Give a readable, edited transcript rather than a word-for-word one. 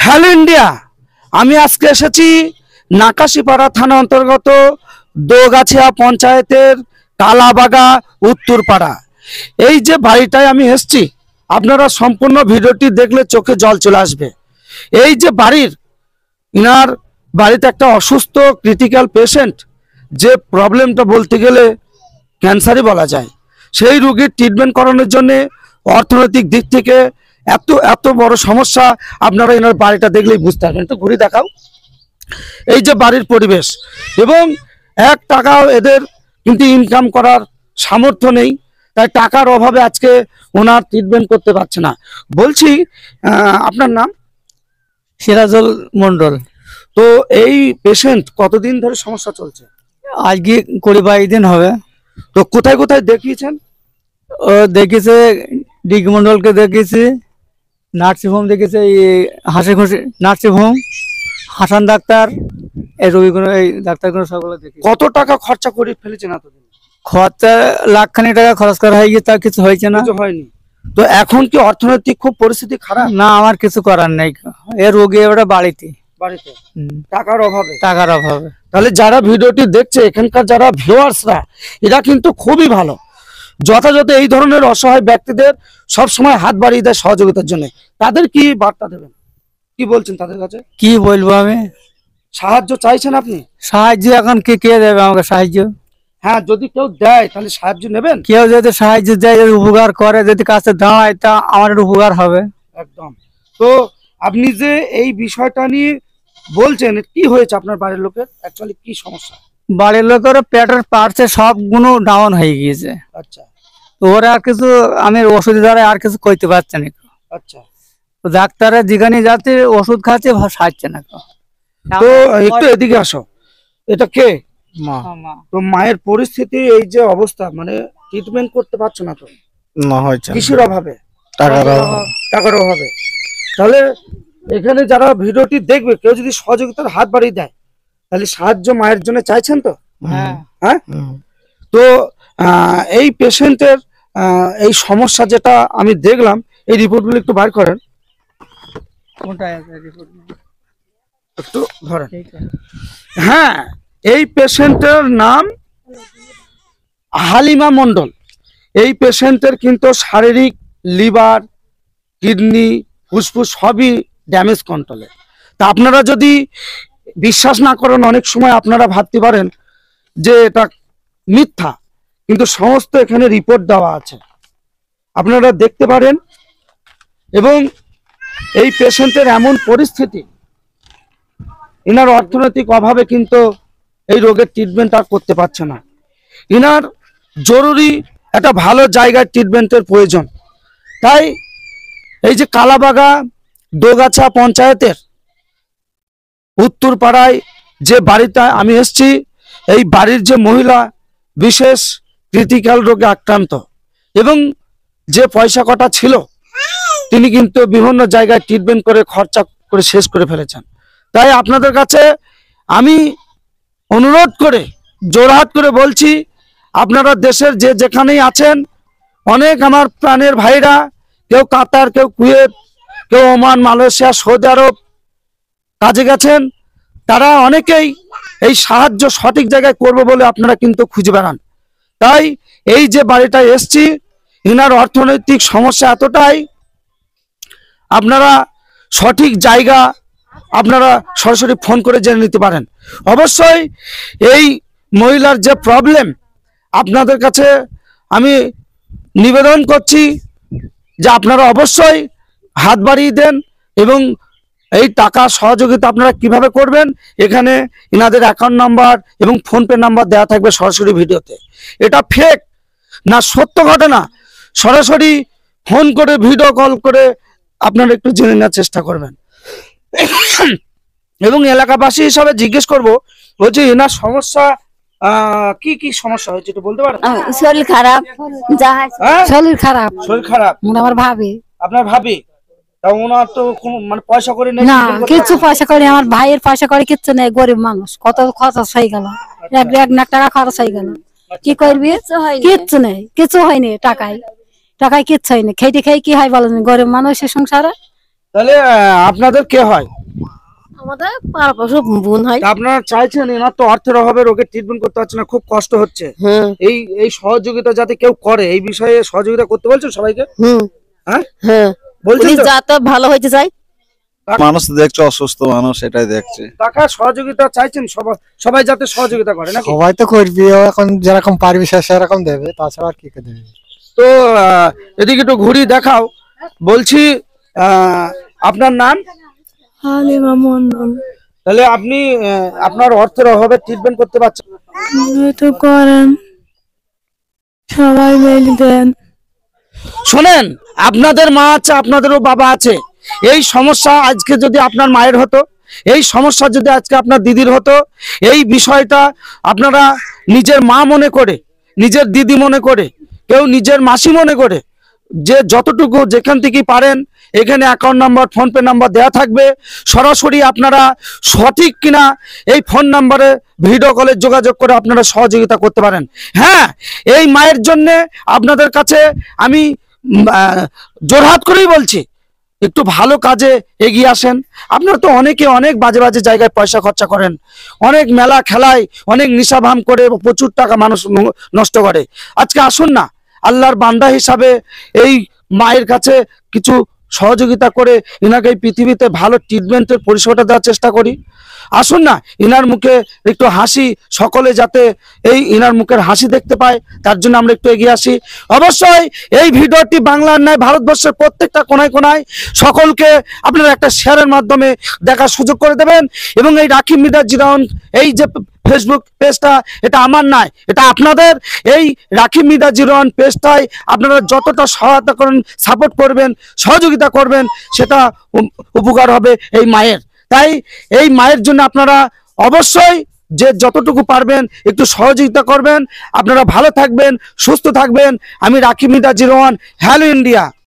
Hello India, আমি আজকে এসেছি নাকাশিপাড়া থানা অন্তর্গত দোগাছিয়া পঞ্চায়েতের কালাবাগা উত্তরপাড়া। এই যে বাড়িটায় আমি এসেছি, আপনারা সম্পূর্ণ ভিডিওটি দেখলে চোখে জল চলে আসবে। এই যে ইনার বাড়িতে একটা অসুস্থ ক্রিটিক্যাল পেশেন্ট, যে প্রবলেমটা বলতে গেলে ক্যান্সারই বলা যায়, সেই রোগীর ট্রিটমেন্ট করানোর জন্য অর্থনৈতিক দিক থেকে এত এত বড় সমস্যা। আপনারা এনার বাড়িটা দেখলেই বুঝতে পারবেন। তো ঘুরে দেখাও এই যে বাড়ির পরিবেশ, এবং এক টাকাও এদের কিন্তু ইনকাম করার সামর্থ্য নেই, তাই টাকার অভাবে আজকে ওনার ট্রিটমেন্ট করতে পারছে না। বলছি, আপনার নাম? সিরাজুল মন্ডল। তো এই পেশেন্ট কতদিন ধরে সমস্যা চলছে? আজকে 20-22 দিন হবে। তো কোথায় কোথায় দেখিয়েছেন? ও দেখেছে ডিগ মন্ডলকে দেখেছি, নার্সিংহোম দেখেছে, হাসিখুশি নার্সিংহোম, হাসান ডাক্তার, এই রবিগুলো, এই ডাক্তারগুলো সবগুলো দেখি। কত টাকা খরচা করে ফেলেছেন এতদিন? খরচা লাখখানিক টাকা খরচ করা হয়ে গিয়ে, তার কিছু হয়েছে না। কিছু হয়নি। তো এখন কি অর্থনৈতিক খুব পরিস্থিতি খারাপ? না, আমার কিছু করার নেই। এর রোগী ওটা বাড়িতে টাকার অভাবে। টাকার অভাবে। তাহলে যারা ভিডিওটি দেখছে, এখানকার যারা ভিউয়ার্সরা, এরা কিন্তু খুবই ভালো, যথাযথ এই ধরনের অসহায় ব্যক্তিদের সব সময় হাত বাড়িয়ে দেয় সহযোগিতার জন্য। তাদের কি বার্তা দেবেন, কি বলছেন তাদের কাছে? কি বলবো আমি? সাহায্য চাইছেন আপনি? সাহায্য এখন কে দেবে আমাকে সাহায্য? হ্যাঁ, যদি কেউ দেয় তাহলে সাহায্য নেবেন। কেউ যদি সাহায্য দেয়, যদি উপকার করে, যদি কাছে দাঁড়ায়, তা আমার উপকার হবে। একদম। তো আপনি যে এই বিষয়টা নিয়ে বলছেন, কি হয়েছে আপনার বাড়ির লোকের? অ্যাকচুয়ালি কি সমস্যা? বাড়ির লোকের পেটের পার্টসে সবগুলো ডাউন হয়ে গিয়েছে। আচ্ছা। তো ওরা আর কিছু, আমি ওষুধ দ্বারা আর কিছু করতে পারছে না। আচ্ছা। তো ডাক্তারের যেখানে যাচ্ছে ওষুধ খাচ্ছে, সারছে না। তো একটু এদিকে আসো। এটা কে? মা। তো মায়ের পরিস্থিতি এই যে অবস্থা, মানে ট্রিটমেন্ট করতে পারছো না তো? না, হচ্ছে কিসের অভাবে? টাকার অভাবে। তাহলে এখানে যারা ভিডিওটি দেখবে, কেউ যদি সহযোগিতার হাত বাড়িয়ে দেয়, তাহলে সাহায্য মায়ের জন্য চাইছেন তো? হ্যাঁ। তো এই পেশেন্টের এই সমস্যা যেটা আমি দেখলাম, এই রিপোর্টগুলো একটু বার করেন। একটু ধরেন। হ্যাঁ, এই পেশেন্টের নাম হালিমা মন্ডল। এই পেশেন্টের কিন্তু শারীরিক, লিভার, কিডনি, ফুসফুস সবই ড্যামেজ কন্ট্রোলে। তা আপনারা যদি বিশ্বাস না করেন, অনেক সময় আপনারা ভাবতে পারেন যে এটা মিথ্যা, কিন্তু সমস্ত এখানে রিপোর্ট দেওয়া আছে, আপনারা দেখতে পারেন। এবং এই পেশেন্টের এমন পরিস্থিতি, ইনার অর্থনৈতিক অভাবে কিন্তু এই রোগের ট্রিটমেন্ট আর করতে পারছে না। ইনার জরুরি একটা ভালো জায়গায় ট্রিটমেন্টের প্রয়োজন। তাই এই যে কালাবাগা দোগাছা পঞ্চায়েতের উত্তরপাড়ায় যে বাড়িটা আমি এসেছি, এই বাড়ির যে মহিলা বিশেষ ক্রিটিক্যাল রোগে আক্রান্ত, এবং যে পয়সা কটা ছিল তিনি কিন্তু বিভিন্ন জায়গায় ট্রিটমেন্ট করে খরচা করে শেষ করে ফেলেছেন। তাই আপনাদের কাছে আমি অনুরোধ করে, জোরহাট করে বলছি, আপনারা দেশের যে যেখানেই আছেন, অনেক আমার প্রাণের ভাইরা, কেউ কাতার, কেউ কুয়েত, কেউ ওমান, মালয়েশিয়া, সৌদি আরব কাজে গেছেন, তারা অনেকেই এই সাহায্য সঠিক জায়গায় করবে বলে আপনারা কিন্তু খুঁজে বেড়ান। তাই এই যে বাড়িটায় এসছি, ইনার অর্থনৈতিক সমস্যা এতটাই, আপনারা সঠিক জায়গা আপনারা সরাসরি ফোন করে জেনে নিতে পারেন। অবশ্যই এই মহিলার যে প্রবলেম, আপনাদের কাছে আমি নিবেদন করছি যে আপনারা অবশ্যই হাত বাড়িয়ে দেন, এবং এই টাকা সহযোগিতা আপনারা কিভাবে করবেন, এখানে ইনাদের অ্যাকাউন্ট নাম্বার এবং ফোনপে নাম্বার দেওয়া থাকবে সরাসরি ভিডিওতে। এটা ফেক না সত্য ঘটনা, সরাসরি ফোন করে, ভিডিও কল করে আপনারা একটু জেনে নেওয়ার চেষ্টা করবেন। এবং এলাকাবাসী হিসাবে জিজ্ঞেস করব, বলছি এনার সমস্যা কি কি সমস্যা হয়েছে একটু বলতে পারেন? শরীর খারাপ, শরীর খারাপ। শরীর খারাপ? আমার ভাবি। আপনার ভাবি? তা ওনার তো মানে পয়সা করে নেই? না, কিছু পয়সা করে, আমার ভাইয়ের পয়সা করে কিচ্ছু নেই। গরিব মানুষ, কত খরচ হয়ে গেল, 1 টাকা খরচ হয়ে গেল। কি করবি? কিচ্ছু নেই, কিছু হয়নি। টাকায় কিচ্ছু হয়নি। খেটে খেয়ে কি হয় বলেন? গরিব মানুষের সংসারে তাহলে আপনাদের কে হয়? আমাদের পাড়াপাশে বোন হয়। তা আপনারা চাইছেন, এনার তো অর্থের অভাবে রোগের ট্রিটমেন্ট করতে পারছে না, খুব কষ্ট হচ্ছে, হ্যাঁ এই এই সহযোগিতা যাতে কেউ করে, এই বিষয়ে সহযোগিতা করতে বলছেন সবাইকে? হুম হ্যাঁ হ্যাঁ বলছেন উনি তো? যাতে ভালো হইতে চাই। মানুষ দেখছে, অসুস্থ মানুষ এটাই দেখছে। টাকা সহযোগিতা চাইছেন, সবাই সবাই যাতে সহযোগিতা করে নাকি? সবাই তো করবি, এখন যেরকম পারবি সেরকম দেবে, তাছাড়া আর কি করে দেবে। তো এদিকে একটু ঘুরি দেখাও। বলছি আপনার নাম? হালিমা মন্ডল। তাহলে আপনি আপনার অর্থের অভাবে ট্রিটমেন্ট করতে পারছেন? তো করেন, সবাই মিলে দেন। শোনেন, আপনাদের মা আছে, আপনাদেরও বাবা আছে। এই সমস্যা আজকে যদি আপনার মায়ের হতো, এই সমস্যা যদি আজকে আপনার দিদির হতো, এই বিষয়টা আপনারা নিজের মা মনে করে, নিজের দিদি মনে করে, কেউ নিজের মাসি মনে করে, যে যতটুকু যেখান থেকে পারেন, এখানে অ্যাকাউন্ট নাম্বার, ফোনপে নাম্বার দেওয়া থাকবে। সরাসরি আপনারা সঠিক কিনা এই ফোন নাম্বারে ভিডিও কলে যোগাযোগ করে আপনারা সহযোগিতা করতে পারেন। হ্যাঁ, এই মায়ের জন্য আপনাদের কাছে আমি জোরহাত করেই বলছি, একটু ভালো কাজে এগিয়ে আসেন। আপনারা তো অনেকে অনেক বাজে বাজে জায়গায় পয়সা খরচা করেন, অনেক মেলা খেলায় অনেক নিশাভাম করে প্রচুর টাকা মানুষ নষ্ট করে। আজকে আসুন না, আল্লাহর বান্দা হিসাবে এই মায়ের কাছে কিছু সহযোগিতা করে এনাকে এই পৃথিবীতে ভালো ট্রিটমেন্টের পরিষেবাটা দেওয়ার চেষ্টা করি। আসুন না, ইনার মুখে একটু হাসি, সকলে যাতে এই ইনার মুখের হাসি দেখতে পায়, তার জন্য আমরা একটু এগিয়ে আসি। অবশ্যই এই ভিডিওটি বাংলার নয়, ভারতবর্ষের প্রত্যেকটা কোনায় কোনায় সকলকে আপনারা একটা শেয়ারের মাধ্যমে দেখার সুযোগ করে দেবেন। এবং এই রাখি মিডিয়া জিরাউন, এই যে ফেসবুক পেজটা, এটা আমার নয়, এটা আপনাদের। এই রাখি মিডিয়া জিরাউন পেজটাই আপনারা যতটা সহায়তা করেন, সাপোর্ট করবেন, সহযোগিতা করবেন, সেটা উপকার হবে এই মায়ের। তাই এই মায়ের জন্য আপনারা অবশ্যই যে যতটুকু পারবেন একটু সহযোগিতা করবেন। আপনারা ভালো থাকবেন, সুস্থ থাকবেন। আমি রাখি মিডিয়া জিরাউন, হ্যালো ইন্ডিয়া।